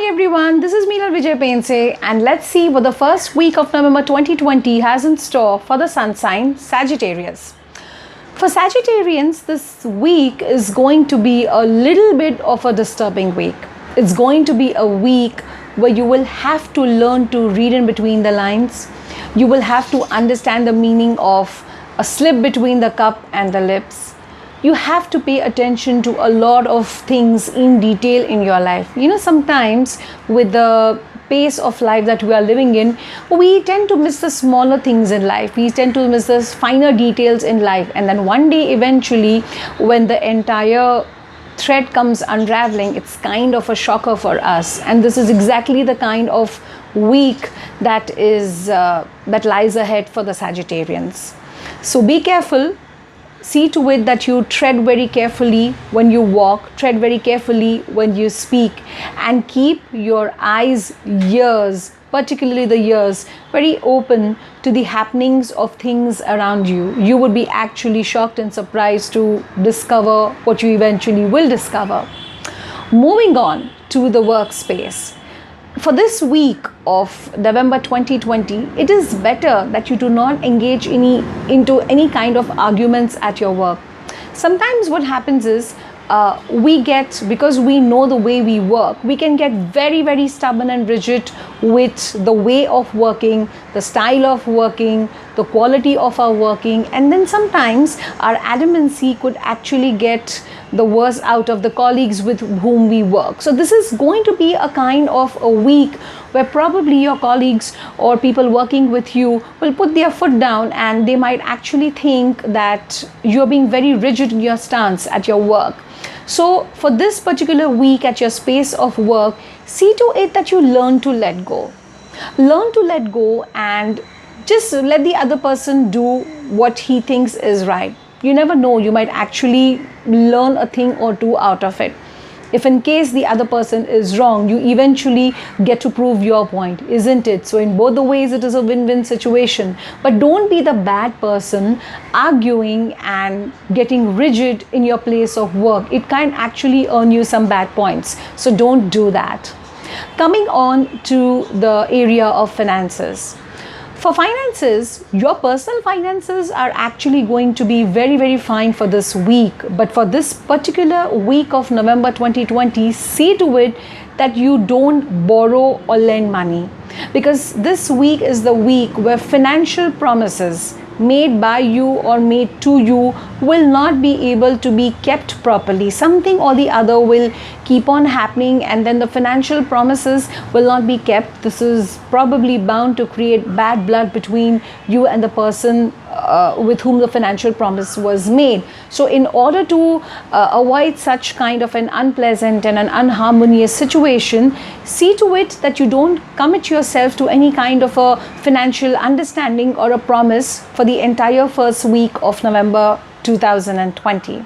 everyone, this is Meera Vijay Pense and let's see what the first week of November 2020 has in store for the sun sign Sagittarius. For Sagittarians, this week is going to be a little bit of a disturbing week. It's going to be a week where you will have to learn to read in between the lines. You will have to understand the meaning of a slip between the cup and the lips. You have to pay attention to a lot of things in detail in your life. Sometimes with the pace of life that we are living in, we tend to miss the smaller things in life. We tend to miss the finer details in life. And then one day, eventually, when the entire thread comes unraveling, it's kind of a shocker for us. And this is exactly the kind of week that lies ahead for the Sagittarians. So be careful. See to it that you tread very carefully when you walk, tread very carefully when you speak, and keep your eyes, ears, particularly the ears, very open to the happenings of things around you. You would be actually shocked and surprised to discover what you eventually will discover. Moving on to the workspace. For this week of November 2020, it is better that you do not engage into any kind of arguments at your work. Sometimes what happens is because we know the way we work, we can get very, very stubborn and rigid with the way of working, the style of working, the quality of our working, and then sometimes our adamancy could actually get the worst out of the colleagues with whom we work. So this is going to be a kind of a week where probably your colleagues or people working with you will put their foot down and they might actually think that you're being very rigid in your stance at your work. So for this particular week at your space of work, see to it that you learn to let go. Learn to let go and just let the other person do what he thinks is right. You never know, you might actually learn a thing or two out of it. If in case the other person is wrong, you eventually get to prove your point, isn't it? So in both the ways, it is a win-win situation. But don't be the bad person arguing and getting rigid in your place of work. It can actually earn you some bad points. So don't do that. Coming on to the area of finances. For finances, your personal finances are actually going to be very, very fine for this week. But for this particular week of November 2020, see to it that you don't borrow or lend money. Because this week is the week where financial promises made by you or made to you will not be able to be kept properly. Something or the other will keep on happening and then the financial promises will not be kept. This is probably bound to create bad blood between you and the person with whom the financial promise was made. So in order to avoid such kind of an unpleasant and an unharmonious situation, see to it that you don't commit yourself to any kind of a financial understanding or a promise for the entire first week of November 2020.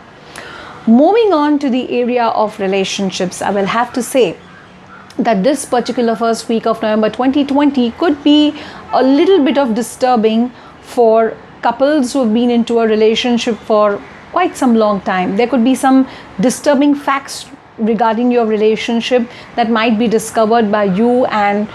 Moving on to the area of relationships, I will have to say that this particular first week of November 2020 could be a little bit of disturbing for couples who have been into a relationship for quite some long time. There could be some disturbing facts regarding your relationship that might be discovered by you and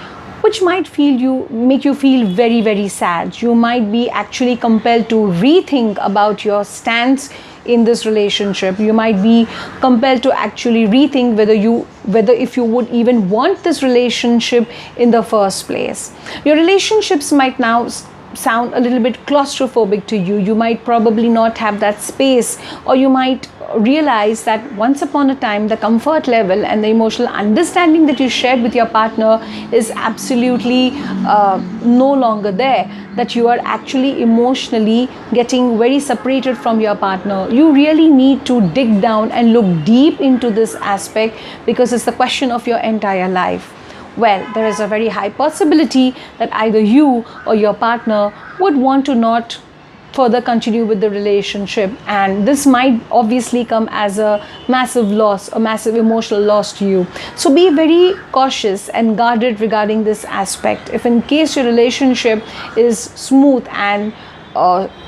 which might make you feel very, very sad. You might be actually compelled to rethink about your stance in this relationship. You might be compelled to actually rethink whether if you would even want this relationship in the first place. Your relationships might now sound a little bit claustrophobic to you. You might probably not have that space, or you might realize that once upon a time the comfort level and the emotional understanding that you shared with your partner is absolutely no longer there, that you are actually emotionally getting very separated from your partner. You really need to dig down and look deep into this aspect because it's the question of your entire life. Well, there is a very high possibility that either you or your partner would want to not further continue with the relationship, and this might obviously come as a massive loss, a massive emotional loss to you. So be very cautious and guarded regarding this aspect. If in case your relationship is smooth and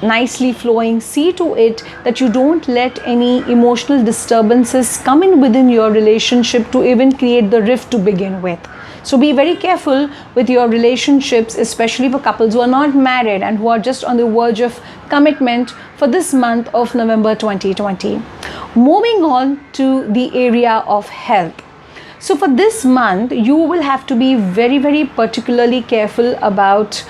nicely flowing. See to it that you don't let any emotional disturbances come in within your relationship to even create the rift to begin with. So be very careful with your relationships, especially for couples who are not married and who are just on the verge of commitment for this month of November 2020. Moving on to the area of health. So for this month, you will have to be very, very particularly careful about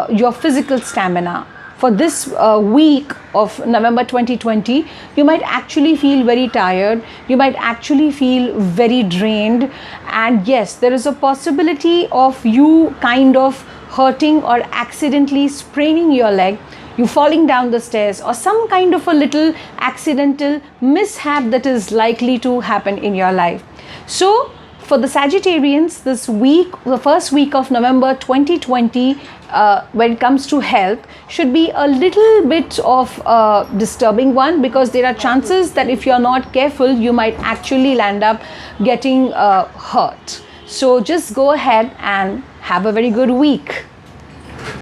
your physical stamina. For this week of November 2020, you might actually feel very tired. You might actually feel very drained. And yes, there is a possibility of you kind of hurting or accidentally spraining your leg, you falling down the stairs, or some kind of a little accidental mishap that is likely to happen in your life. So for the Sagittarians, this week, the first week of November 2020, when it comes to health, should be a little bit of a disturbing one, because there are chances that if you're not careful, you might actually land up getting hurt. So just go ahead and have a very good week.